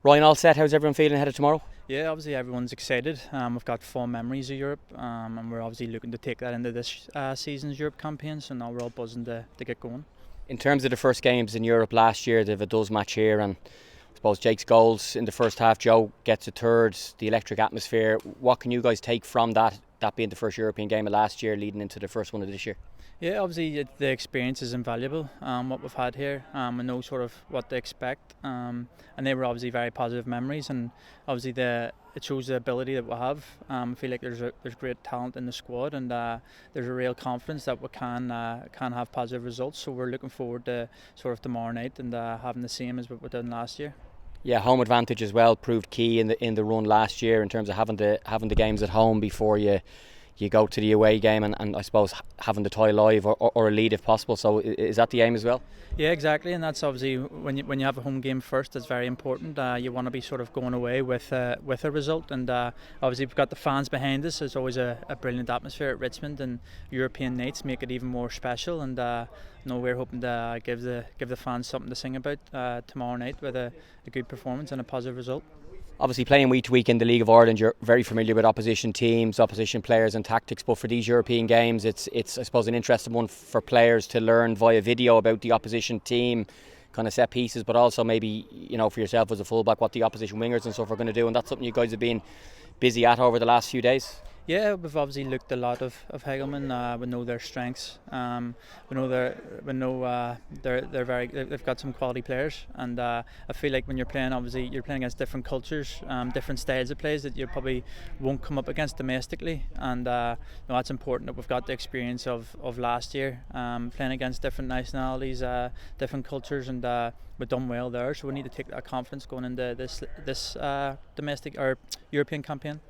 Ryan, all set? How's everyone feeling ahead of tomorrow? Yeah, obviously everyone's excited. We've got fond memories of Europe, and we're obviously looking to take that into this season's Europe campaign, so now we're all buzzing to get going. In terms of the first games in Europe last year, the 𝗲𝗍𝗍𝗱 match here, and I suppose Jake's goals in the first half, Joe gets a third, the electric atmosphere. What can you guys take from that being the first European game of last year leading into the first one of this year? Yeah, obviously the experience is invaluable. What we've had here, we know sort of what to expect, and they were obviously very positive memories, and obviously it shows the ability that we have. I feel like there's great talent in the squad, and there's a real confidence that we can have positive results. So we're looking forward to sort of tomorrow night and having the same as what we did last year. Yeah, home advantage as well proved key in the run last year in terms of having the games at home before you go to the away game, and I suppose having the tie live or a lead if possible. So is that the aim as well? Yeah, exactly, and that's obviously when you have a home game first, it's very important. You want to be sort of going away with a result, and obviously we've got the fans behind us. There's always a brilliant atmosphere at Richmond, and European nights make it even more special. And we're hoping to give the fans something to sing about tomorrow night with a good performance and a positive result. Obviously playing week to week in the League of Ireland, you're very familiar with opposition teams, opposition players and tactics, but for these European games it's I suppose an interesting one for players to learn via video about the opposition team, kind of set pieces, but also maybe for yourself as a fullback what the opposition wingers and stuff are going to do, and that's something you guys have been busy at over the last few days. Yeah, we've obviously looked a lot of Hegelmann. We know their strengths. We know they've got some quality players, and I feel like when you're playing against different cultures, different styles of plays that you probably won't come up against domestically, and that's important that we've got the experience of last year, playing against different nationalities, different cultures, and we've done well there. So we need to take that confidence going into this domestic or European campaign.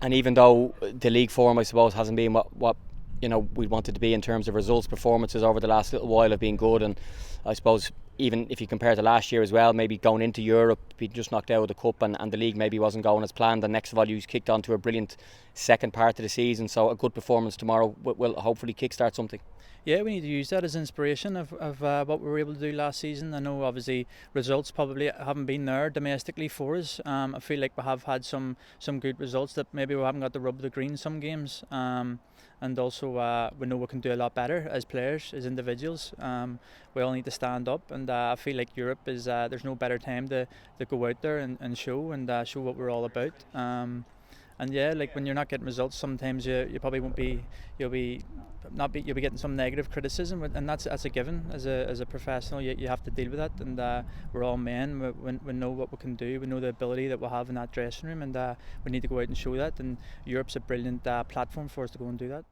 And even though the league form, I suppose, hasn't been what we wanted to be in terms of results, performances over the last little while have been good, and I suppose even if you compare to last year as well, maybe going into Europe, being just knocked out of the cup, and the league maybe wasn't going as planned, and next of all you kicked on to a brilliant second part of the season, so a good performance tomorrow will hopefully kickstart something. Yeah, we need to use that as inspiration of what we were able to do last season. I know obviously results probably haven't been there domestically for us. I feel like we have had some good results that maybe we haven't got the rub of the green some games. And also we know we can do a lot better as players, as individuals. We all need to stand up, and I feel like Europe is there's no better time to go out there and show what we're all about. And yeah, like when you're not getting results, sometimes you probably won't be. You'll be getting some negative criticism, and that's a given. As a professional, you have to deal with that. And we're all men. We know what we can do. We know the ability that we have in that dressing room, and we need to go out and show that. And Europe's a brilliant platform for us to go and do that.